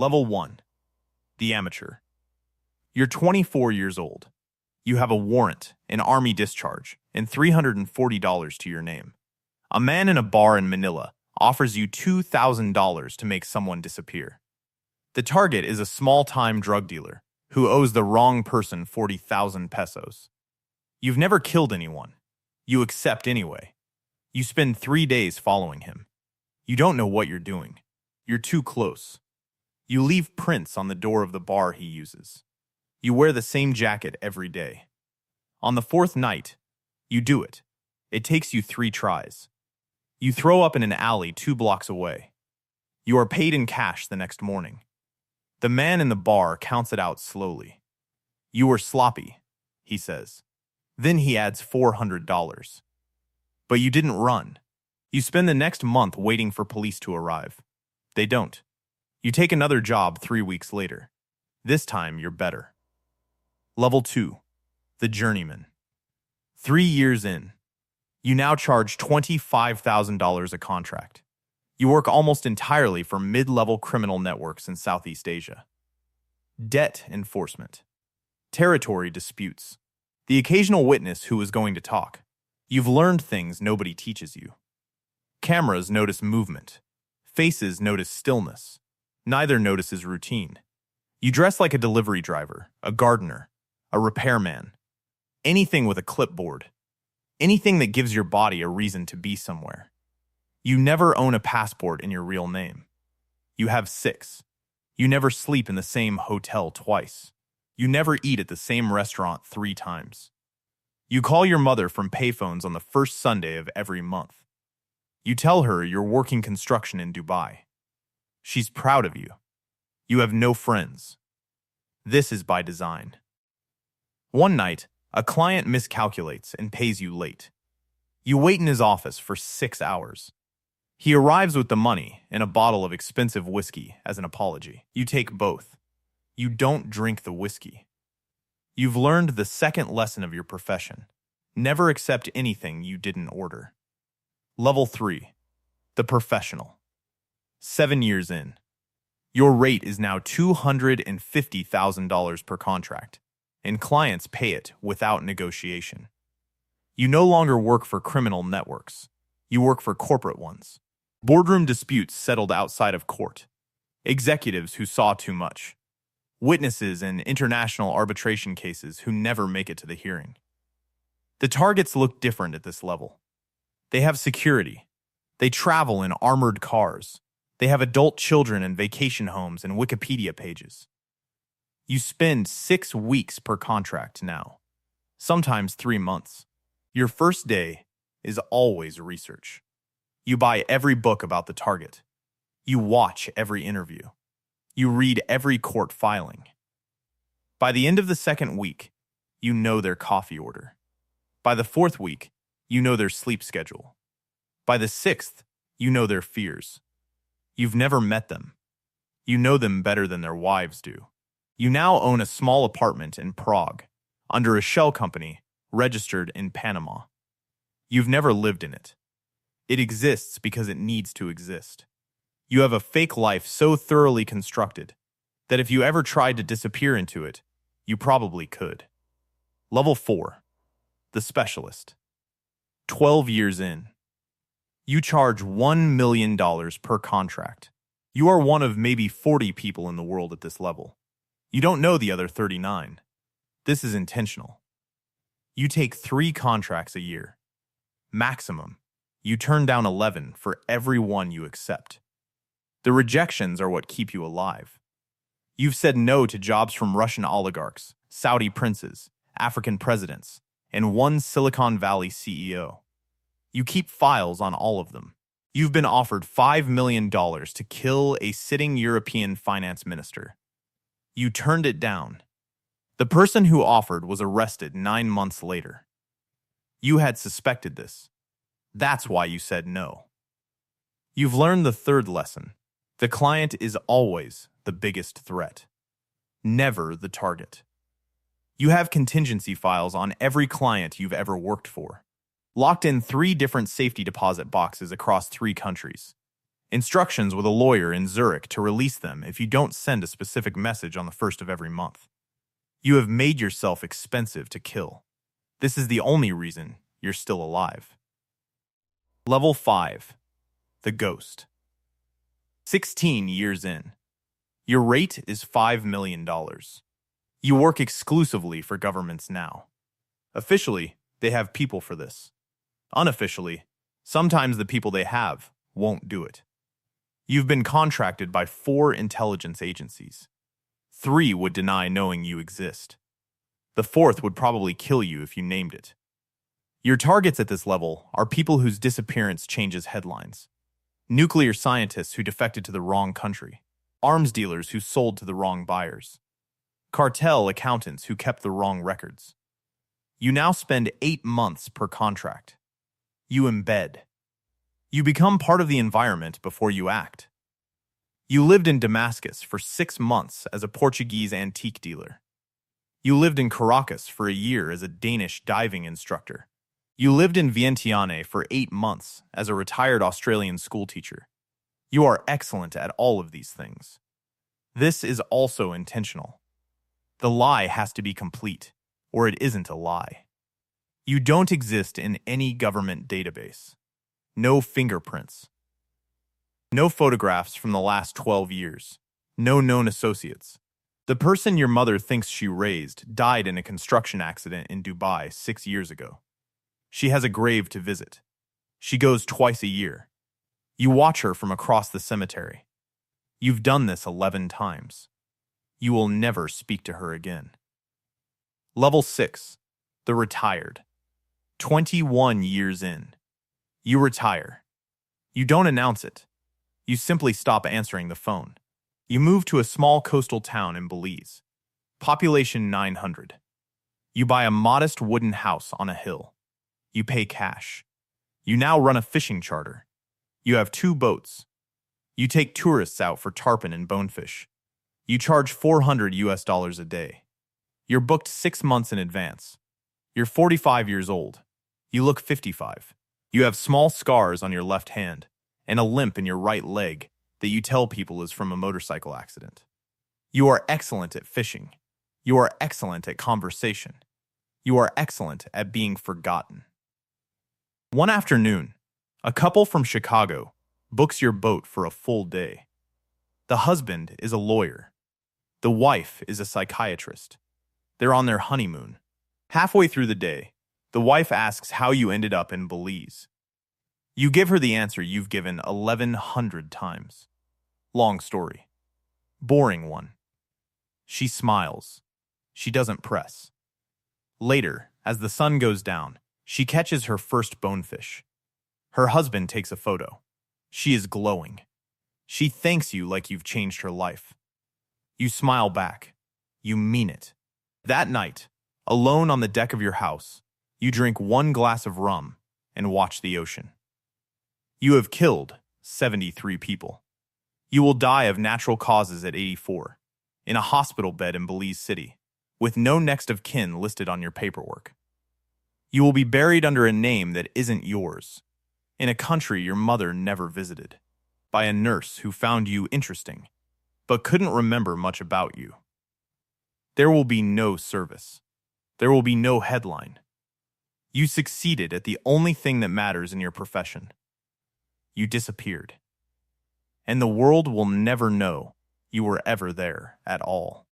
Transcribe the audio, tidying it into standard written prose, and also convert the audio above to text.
Level 1. The Amateur. You're 24 years old. You have a warrant, an army discharge, and $340 to your name. A man in a bar in Manila offers you $2,000 to make someone disappear. The target is a small-time drug dealer who owes the wrong person 40,000 pesos. You've never killed anyone. You accept anyway. You spend 3 days following him. You don't know what you're doing. You're too close. You leave prints on the door of the bar he uses. You wear the same jacket every day. On the 4th night, you do it. It takes you 3 tries. You throw up in an alley 2 blocks away. You are paid in cash the next morning. The man in the bar counts it out slowly. You were sloppy, he says. Then he adds $400. But you didn't run. You spend the next month waiting for police to arrive. They don't. You take another job 3 weeks later. This time, you're better. Level 2. The Journeyman. 3 years in. You now charge $25,000 a contract. You work almost entirely for mid-level criminal networks in Southeast Asia. Debt enforcement. Territory disputes. The occasional witness who is going to talk. You've learned things nobody teaches you. Cameras notice movement. Faces notice stillness. Neither notices routine. You dress like a delivery driver, a gardener, a repairman. Anything with a clipboard. Anything that gives your body a reason to be somewhere. You never own a passport in your real name. You have 6. You never sleep in the same hotel twice. You never eat at the same restaurant 3 times. You call your mother from payphones on the first Sunday of every month. You tell her you're working construction in Dubai. She's proud of you. You have no friends. This is by design. One night, a client miscalculates and pays you late. You wait in his office for 6 hours. He arrives with the money and a bottle of expensive whiskey as an apology. You take both. You don't drink the whiskey. You've learned the second lesson of your profession. Never accept anything you didn't order. Level 3. The Professional. 7 years in. Your rate is now $250,000 per contract, and clients pay it without negotiation. You no longer work for criminal networks. You work for corporate ones. Boardroom disputes settled outside of court. Executives who saw too much. Witnesses in international arbitration cases who never make it to the hearing. The targets look different at this level. They have security. They travel in armored cars. They have adult children in vacation homes and Wikipedia pages. You spend 6 weeks per contract now, sometimes 3 months. Your first day is always research. You buy every book about the target. You watch every interview. You read every court filing. By the end of the 2nd week, you know their coffee order. By the 4th week, you know their sleep schedule. By the 6th, you know their fears. You've never met them. You know them better than their wives do. You now own a small apartment in Prague, under a shell company registered in Panama. You've never lived in it. It exists because it needs to exist. You have a fake life so thoroughly constructed that if you ever tried to disappear into it, you probably could. Level 4. The Specialist. 12 years in. You charge $1 million per contract. You are one of maybe 40 people in the world at this level. You don't know the other 39. This is intentional. You take 3 contracts a year. Maximum. You turn down 11 for every one you accept. The rejections are what keep you alive. You've said no to jobs from Russian oligarchs, Saudi princes, African presidents, and one Silicon Valley CEO. You keep files on all of them. You've been offered $5 million to kill a sitting European finance minister. You turned it down. The person who offered was arrested 9 months later. You had suspected this. That's why you said no. You've learned the 3rd lesson. The client is always the biggest threat, never the target. You have contingency files on every client you've ever worked for, locked in 3 different safety deposit boxes across 3 countries. Instructions with a lawyer in Zurich to release them if you don't send a specific message on the first of every month. You have made yourself expensive to kill. This is the only reason you're still alive. Level 5. The Ghost. 16 years in. Your rate is $5 million. You work exclusively for governments now. Officially, they have people for this. Unofficially, sometimes the people they have won't do it. You've been contracted by 4 intelligence agencies. 3 would deny knowing you exist. The 4th would probably kill you if you named it. Your targets at this level are people whose disappearance changes headlines. Nuclear scientists who defected to the wrong country. Arms dealers who sold to the wrong buyers. Cartel accountants who kept the wrong records. You now spend 8 months per contract. You embed. You become part of the environment before you act. You lived in Damascus for 6 months as a Portuguese antique dealer. You lived in Caracas for a year as a Danish diving instructor. You lived in Vientiane for 8 months as a retired Australian schoolteacher. You are excellent at all of these things. This is also intentional. The lie has to be complete, or it isn't a lie. You don't exist in any government database. No fingerprints. No photographs from the last 12 years. No known associates. The person your mother thinks she raised died in a construction accident in Dubai 6 years ago. She has a grave to visit. She goes twice a year. You watch her from across the cemetery. You've done this 11 times. You will never speak to her again. Level 6. The Retired. 21 years in. You retire. You don't announce it. You simply stop answering the phone. You move to a small coastal town in Belize. Population 900. You buy a modest wooden house on a hill. You pay cash. You now run a fishing charter. You have 2 boats. You take tourists out for tarpon and bonefish. You charge $400 a day. You're booked 6 months in advance. You're 45 years old. You look 55. You have small scars on your left hand and a limp in your right leg that you tell people is from a motorcycle accident. You are excellent at fishing. You are excellent at conversation. You are excellent at being forgotten. One afternoon, a couple from Chicago books your boat for a full day. The husband is a lawyer. The wife is a psychiatrist. They're on their honeymoon. Halfway through the day, the wife asks how you ended up in Belize. You give her the answer you've given 1,100 times. Long story. Boring one. She smiles. She doesn't press. Later, as the sun goes down, she catches her first bonefish. Her husband takes a photo. She is glowing. She thanks you like you've changed her life. You smile back. You mean it. That night, alone on the deck of your house, you drink 1 glass of rum and watch the ocean. You have killed 73 people. You will die of natural causes at 84, in a hospital bed in Belize City, with no next of kin listed on your paperwork. You will be buried under a name that isn't yours, in a country your mother never visited, by a nurse who found you interesting, but couldn't remember much about you. There will be no service. There will be no headline. You succeeded at the only thing that matters in your profession. You disappeared. And the world will never know you were ever there at all.